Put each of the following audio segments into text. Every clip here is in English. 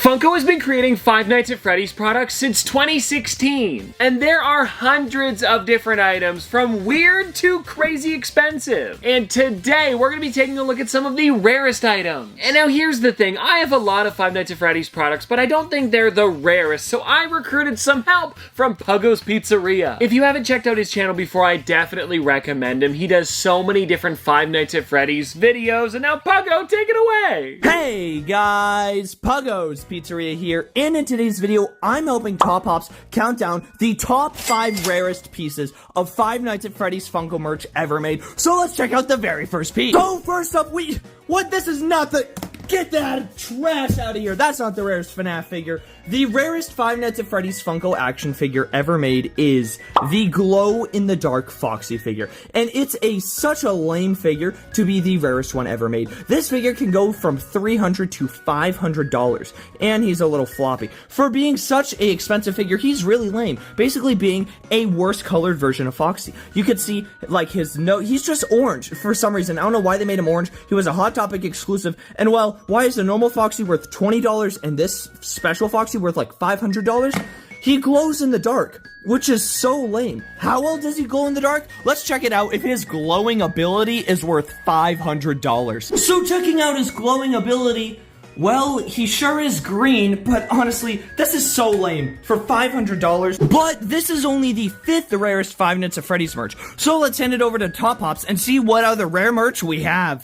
Funko has been creating Five Nights at Freddy's products since 2016, and there are hundreds of different items from weird to crazy expensive. And today we're going to be taking a look at some of the rarest items. And now here's the thing, I have a lot of Five Nights at Freddy's products, but I don't think they're the rarest, so I recruited some help from Puggo's Pizzeria. If you haven't checked out his channel before, I definitely recommend him. He does so many different Five Nights at Freddy's videos, and now Puggo, take it away! Hey guys, Puggo's Pizzeria here, and in today's video, I'm helping Top Pops count down the top 5 rarest pieces of Five Nights at Freddy's Funko merch ever made. So let's check out the very first piece. So first up, this is not the... Get that trash out of here. That's not the rarest FNAF figure. The rarest Five Nights at Freddy's Funko action figure ever made is the glow-in-the-dark Foxy figure. And it's such a lame figure to be the rarest one ever made. This figure can go from $300 to $500. And he's a little floppy. For being such an expensive figure, he's really lame. Basically being a worse colored version of Foxy. You could see, like, his nose. He's just orange for some reason. I don't know why they made him orange. He was a Hot Topic exclusive. And, well, why is the normal Foxy worth $20 and this special Foxy worth like $500? He glows in the dark, which is so lame. How well does he glow in the dark? Let's check it out if his glowing ability is worth $500. So checking out his glowing ability, well, he sure is green, but honestly, this is so lame for $500. But this is only the 5th rarest Five Nights at Freddy's merch. So let's hand it over to Top Pops and see what other rare merch we have.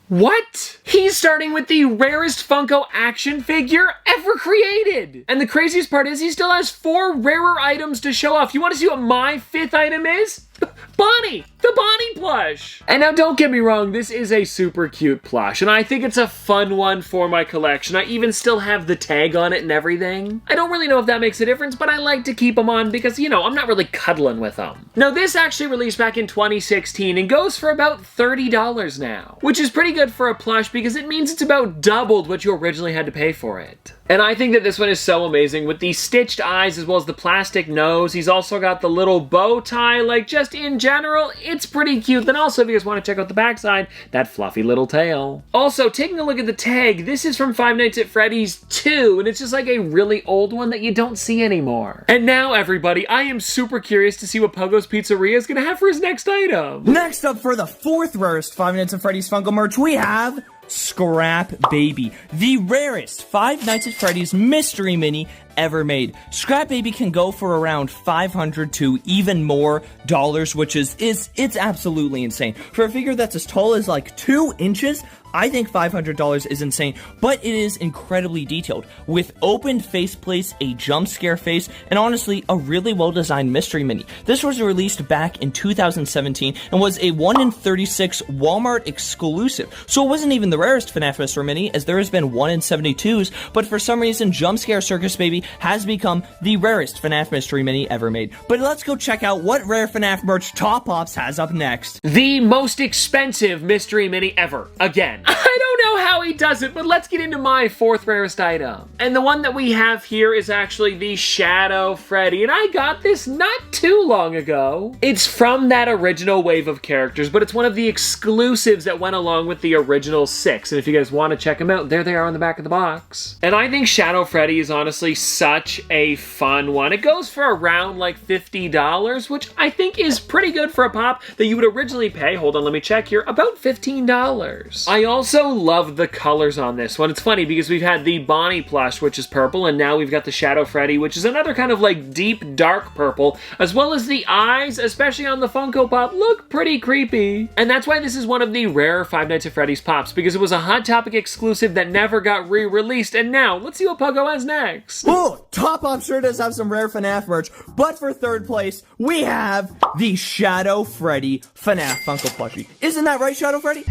What? He's starting with the rarest Funko action figure ever created! And the craziest part is he still has 4 rarer items to show off. You want to see what my 5th item is? Bonnie! The Bonnie plush! And now don't get me wrong, this is a super cute plush, and I think it's a fun one for my collection. I even still have the tag on it and everything. I don't really know if that makes a difference, but I like to keep them on because, you know, I'm not really cuddling with them. Now, this actually released back in 2016 and goes for about $30 now, which is pretty good for a plush because it means it's about doubled what you originally had to pay for it. And I think that this one is so amazing with the stitched eyes as well as the plastic nose. He's also got the little bow tie, like just in general, it's pretty cute. Then also, if you guys want to check out the backside, that fluffy little tail. Also, taking a look at the tag, this is from Five Nights at Freddy's 2, and it's just like a really old one that you don't see anymore. And now, everybody, I am super curious to see what Puggo's Pizzeria is going to have for his next item. Next up, for the 4th rarest Five Nights at Freddy's Funko merch, we have Scrap Baby, the rarest Five Nights at Freddy's mystery mini ever made. Scrap Baby can go for around $500 to even more dollars, which is it's absolutely insane. For a figure that's as tall as like 2 inches, I think $500 is insane, but it is incredibly detailed, with opened faceplates, a jump scare face, and honestly, a really well-designed mystery mini. This was released back in 2017 and was a 1 in 36 Walmart exclusive, so it wasn't even the rarest FNAF mystery mini, as there has been 1 in 72s, but for some reason, Jump Scare Circus Baby has become the rarest FNAF mystery mini ever made. But let's go check out what rare FNAF merch Top Pops has up next. The most expensive mystery mini ever. Again. I don't know how he does it, but let's get into my 4th rarest item. And the one that we have here is actually the Shadow Freddy, and I got this not too long ago. It's from that original wave of characters, but it's one of the exclusives that went along with the original 6, and if you guys want to check them out, there they are on the back of the box. And I think Shadow Freddy is honestly such a fun one. It goes for around like $50, which I think is pretty good for a pop that you would originally pay, hold on, let me check here, about $15. I also love the colors on this one. It's funny because we've had the Bonnie plush, which is purple, and now we've got the Shadow Freddy, which is another kind of like deep dark purple, as well as the eyes, especially on the Funko Pop, look pretty creepy. And that's why this is one of the rare Five Nights at Freddy's pops, because it was a Hot Topic exclusive that never got re-released. And now, let's see what Puggo has next. Oh, Top Pop sure does have some rare FNAF merch, but for 3rd place, we have the Shadow Freddy FNAF Funko plushie. Isn't that right, Shadow Freddy?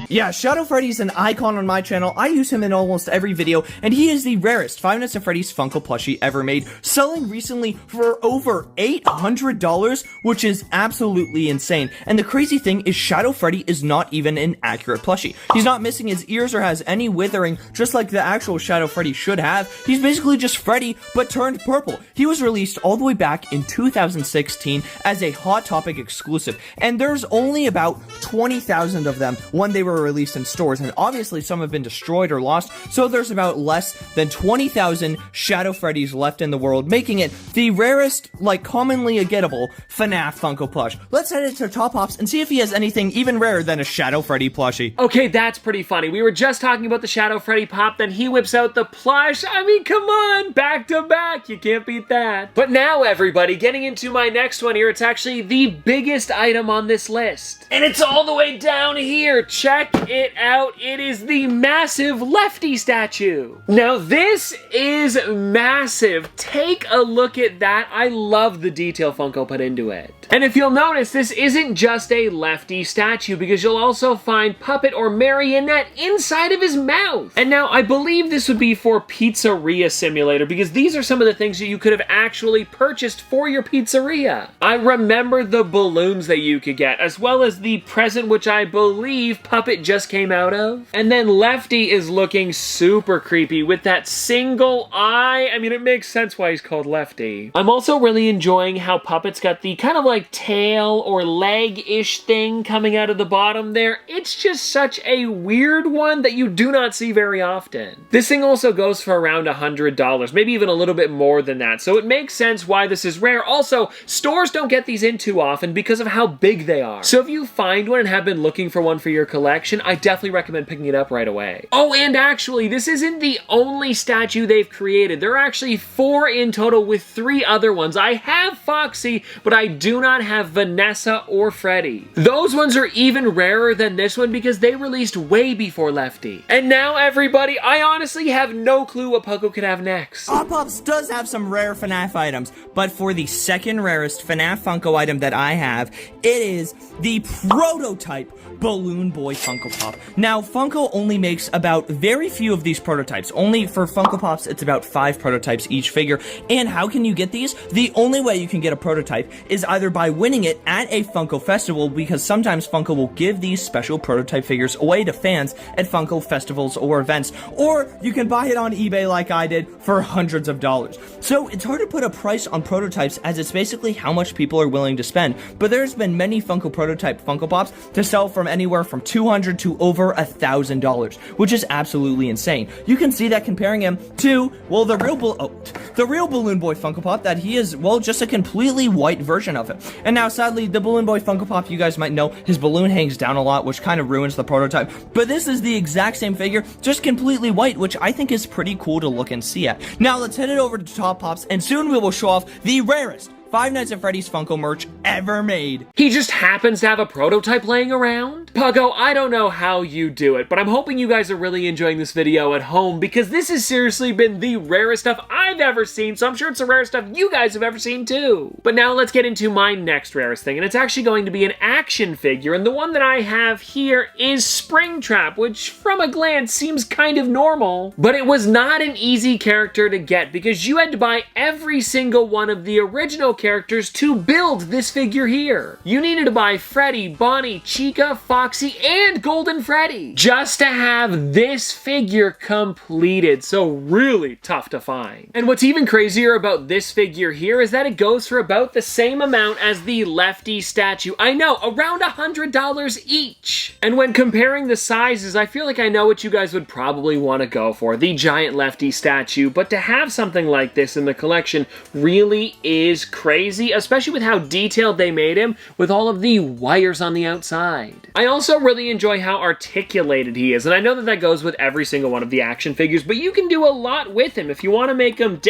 Yeah, Shadow Freddy's an icon on my channel. I use him in almost every video, and he is the rarest Five Nights at Freddy's Funko plushie ever made, selling recently for over $800, which is absolutely insane. And the crazy thing is Shadow Freddy is not even an accurate plushie. He's not missing his ears or has any withering, just like the actual Shadow Freddy should have. He's basically just Freddy, but turned purple. He was released all the way back in 2016 as a Hot Topic exclusive, and there's only about 20,000 of them when they were released in stores, and obviously some have been destroyed or lost, so there's about less than 20,000 Shadow Freddys left in the world, making it the rarest, like commonly gettable FNAF Funko plush. Let's head into Top Pops and see if he has anything even rarer than a Shadow Freddy plushie. Okay, that's pretty funny. We were just talking about the Shadow Freddy pop, then he whips out the plush. I mean, come on, back to back. You can't beat that. But now, everybody, getting into my next one here, it's actually the biggest item on this list. And it's all the way down here. Check it out. It is the massive Lefty Statue. Now, this is massive. Take a look at that. I love the detail Funko put into it. And if you'll notice, this isn't just a Lefty statue, because you'll also find puppet or marionette inside of his mouth. And now, I believe this would be for Pizzeria Simulator, because these are some of the things that you could have actually purchased for your pizzeria. I remember the balloons that you could get, as well as the present, which I believe Puppet just came out of. And then Lefty is looking super creepy with that single eye. I mean, it makes sense why he's called Lefty. I'm also really enjoying how Puppet's got the kind of like tail or leg-ish thing coming out of the bottom there. It's just such a weird one that you do not see very often. This thing also goes for around $100, maybe even a little bit more than that, so it makes sense why this is rare. Also, stores don't get these in too often because of how big they are. So if you find one and have been looking for one for your collection, I definitely recommend picking it up right away. Oh, and actually, this isn't the only statue they've created. There are actually 4 in total with 3 other ones. I have Foxy, but I do not have Vanessa or Freddy. Those ones are even rarer than this one because they released way before Lefty. And now, everybody, I honestly have no clue what Funko could have next. Top Pops does have some rare FNAF items, but for the second rarest FNAF Funko item that I have, it is the prototype Balloon Boy Funko Pop. Now, Funko only makes about very few of these prototypes. Only for Funko Pops, it's about 5 prototypes each figure. And how can you get these? The only way you can get a prototype is either by winning it at a Funko festival, because sometimes Funko will give these special prototype figures away to fans at Funko festivals or events, or you can buy it on eBay like I did for hundreds of dollars. So it's hard to put a price on prototypes, as it's basically how much people are willing to spend. But there's been many Funko prototype Funko Pops to sell from anywhere from $200 to over $1,000, which is absolutely insane. You can see that comparing him to, well, the real Balloon Boy Funko Pop, that he is, well, just a completely white version of him. And now, sadly, the Balloon Boy Funko Pop, you guys might know, his balloon hangs down a lot, which kind of ruins the prototype. But this is the exact same figure, just completely white, which I think is pretty cool to look and see at. Now, let's head it over to Top Pops, and soon we will show off the rarest Five Nights at Freddy's Funko merch ever made. He just happens to have a prototype laying around? Puggo, I don't know how you do it, but I'm hoping you guys are really enjoying this video at home, because this has seriously been the rarest stuff I've ever seen, so I'm sure it's the rarest stuff you guys have ever seen too. But now let's get into my next rarest thing, and it's actually going to be an action figure, and the one that I have here is Springtrap, which from a glance seems kind of normal, but it was not an easy character to get, because you had to buy every single one of the original characters to build this figure here. You needed to buy Freddy, Bonnie, Chica, Foxy, and Golden Freddy just to have this figure completed, so really tough to find. And what's even crazier about this figure here is that it goes for about the same amount as the Lefty Statue. I know, around $100 each. And when comparing the sizes, I feel like I know what you guys would probably want to go for, the giant Lefty Statue, but to have something like this in the collection really is crazy, especially with how detailed they made him with all of the wires on the outside. I also really enjoy how articulated he is, and I know that that goes with every single one of the action figures, but you can do a lot with him if you want to make him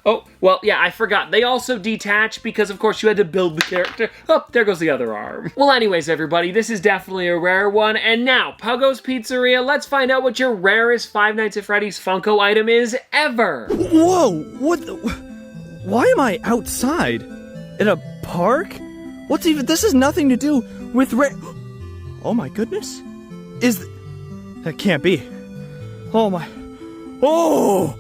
oh, well, yeah, I forgot. They also detach because, of course, you had to build the character. Oh, there goes the other arm. Well, anyways, everybody, this is definitely a rare one. And now, Puggo's Pizzeria, let's find out what your rarest Five Nights at Freddy's Funko item is ever. Whoa, what the... Why am I outside? In a park? What's even... This has nothing to do with Oh my goodness. That can't be. Oh my. Oh!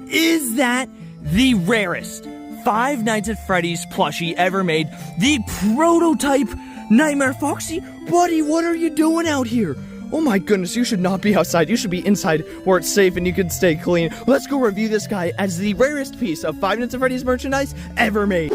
Is that the rarest Five Nights at Freddy's plushie ever made? The prototype Nightmare Foxy? Buddy, what are you doing out here? Oh my goodness, you should not be outside. You should be inside where it's safe and you can stay clean. Let's go review this guy as the rarest piece of Five Nights at Freddy's merchandise ever made.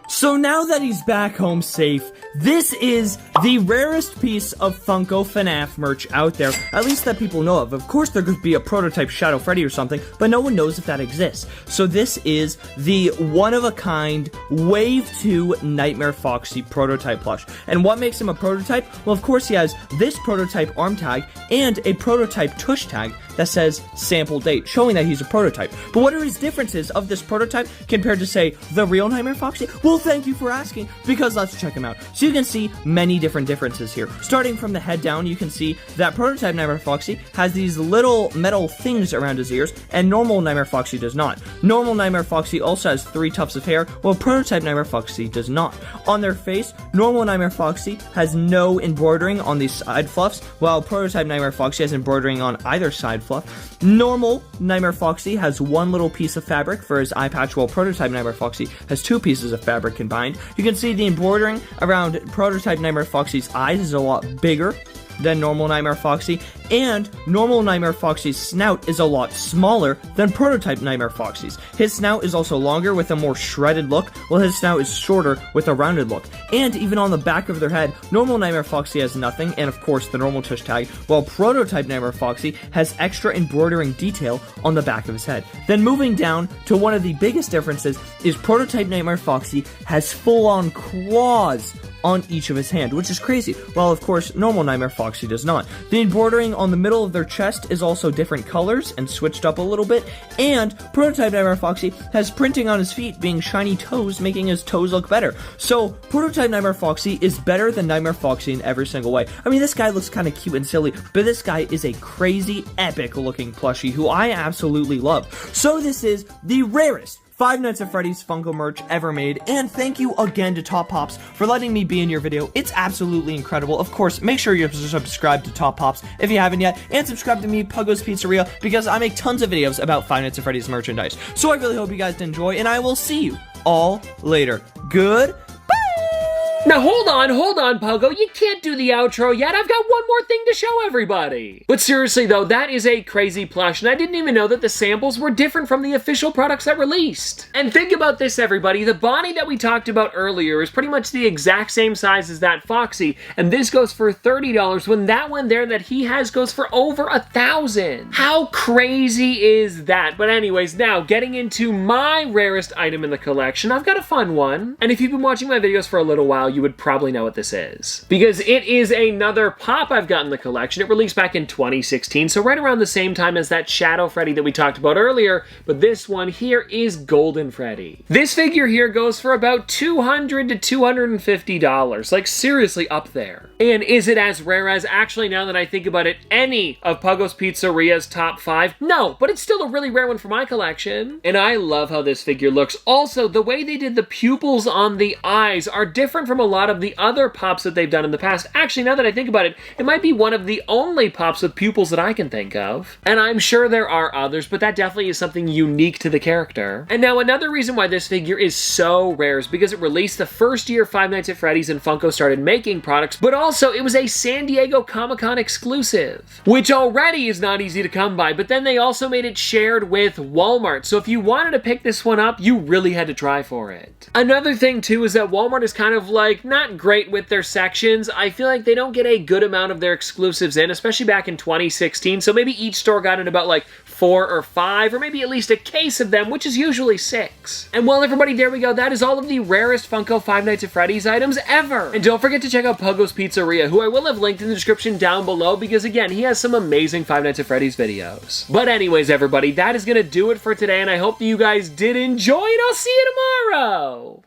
So now that he's back home safe, this is the rarest piece of Funko FNAF merch out there, at least that people know of. Of course, there could be a prototype Shadow Freddy or something, but no one knows if that exists. So this is the one-of-a-kind Wave 2 Nightmare Foxy prototype plush. And what makes him a prototype? Well, of course, he has this prototype arm tag and a prototype tush tag that says sample date, showing that he's a prototype. But what are his differences of this prototype compared to, say, the real Nightmare Foxy? Well, thank you for asking, because let's check him out. So you can see many different differences here. Starting from the head down, you can see that prototype Nightmare Foxy has these little metal things around his ears, and normal Nightmare Foxy does not. Normal Nightmare Foxy also has 3 tufts of hair, while prototype Nightmare Foxy does not. On their face, normal Nightmare Foxy has no embroidering on these side fluffs, while prototype Nightmare Foxy has embroidering on either side fluff. Normal Nightmare Foxy has 1 little piece of fabric for his eye patch, while prototype Nightmare Foxy has 2 pieces of fabric combined. You can see the embroidering around prototype Nightmare Foxy's eyes is a lot bigger than normal Nightmare Foxy, and normal Nightmare Foxy's snout is a lot smaller than prototype Nightmare Foxy's. His snout is also longer with a more shredded look, while his snout is shorter with a rounded look. And even on the back of their head, normal Nightmare Foxy has nothing, and of course the normal tush tag, while prototype Nightmare Foxy has extra embroidering detail on the back of his head. Then moving down to one of the biggest differences is prototype Nightmare Foxy has full-on claws on each of his hand, which is crazy, while of course normal Nightmare Foxy does not. The embroidering on the middle of their chest is also different colors and switched up a little bit, and prototype Nightmare Foxy has printing on his feet being shiny toes, making his toes look better. So prototype Nightmare Foxy is better than Nightmare Foxy in every single way. I mean, this guy looks kind of cute and silly, but this guy is a crazy epic looking plushie who I absolutely love. So this is the rarest Five Nights at Freddy's Funko merch ever made, and thank you again to Top Pops for letting me be in your video. It's absolutely incredible. Of course, make sure you subscribe to Top Pops if you haven't yet, and subscribe to me, Puggo's Pizzeria, because I make tons of videos about Five Nights at Freddy's merchandise. So I really hope you guys did enjoy, and I will see you all later. Good. Now hold on, Pogo, you can't do the outro yet. I've got one more thing to show everybody. But seriously though, that is a crazy plush, and I didn't even know that the samples were different from the official products that released. And think about this, everybody, the Bonnie that we talked about earlier is pretty much the exact same size as that Foxy, and this goes for $30 when that one there that he has goes for over $1,000. How crazy is that? But anyways, now getting into my rarest item in the collection, I've got a fun one. And if you've been watching my videos for a little while, you would probably know what this is, because it is another pop I've got in the collection. It released back in 2016, so right around the same time as that Shadow Freddy that we talked about earlier, but this one here is Golden Freddy. This figure here goes for about $200 to $250, like seriously up there. And is it as rare as, actually now that I think about it, any of Puggo's Pizzeria's top 5? No, but it's still a really rare one for my collection. And I love how this figure looks. Also, the way they did the pupils on the eyes are different from a lot of the other pops that they've done in the past. Actually, now that I think about it, it might be one of the only pops with pupils that I can think of. And I'm sure there are others, but that definitely is something unique to the character. And now another reason why this figure is so rare is because it released the first year Five Nights at Freddy's and Funko started making products, but also it was a San Diego Comic-Con exclusive, which already is not easy to come by, but then they also made it shared with Walmart, so if you wanted to pick this one up, you really had to try for it. Another thing too is that Walmart is kind of like, not great with their sections. I feel like they don't get a good amount of their exclusives in, especially back in 2016, so maybe each store got in about like 4 or 5, or maybe at least a case of them, which is usually 6. And well, everybody, there we go. That is all of the rarest Funko Five Nights at Freddy's items ever. And don't forget to check out Puggo's Pizzeria, who I will have linked in the description down below, because again, he has some amazing Five Nights at Freddy's videos. But anyways, everybody, that is gonna do it for today, and I hope that you guys did enjoy, and I'll see you tomorrow.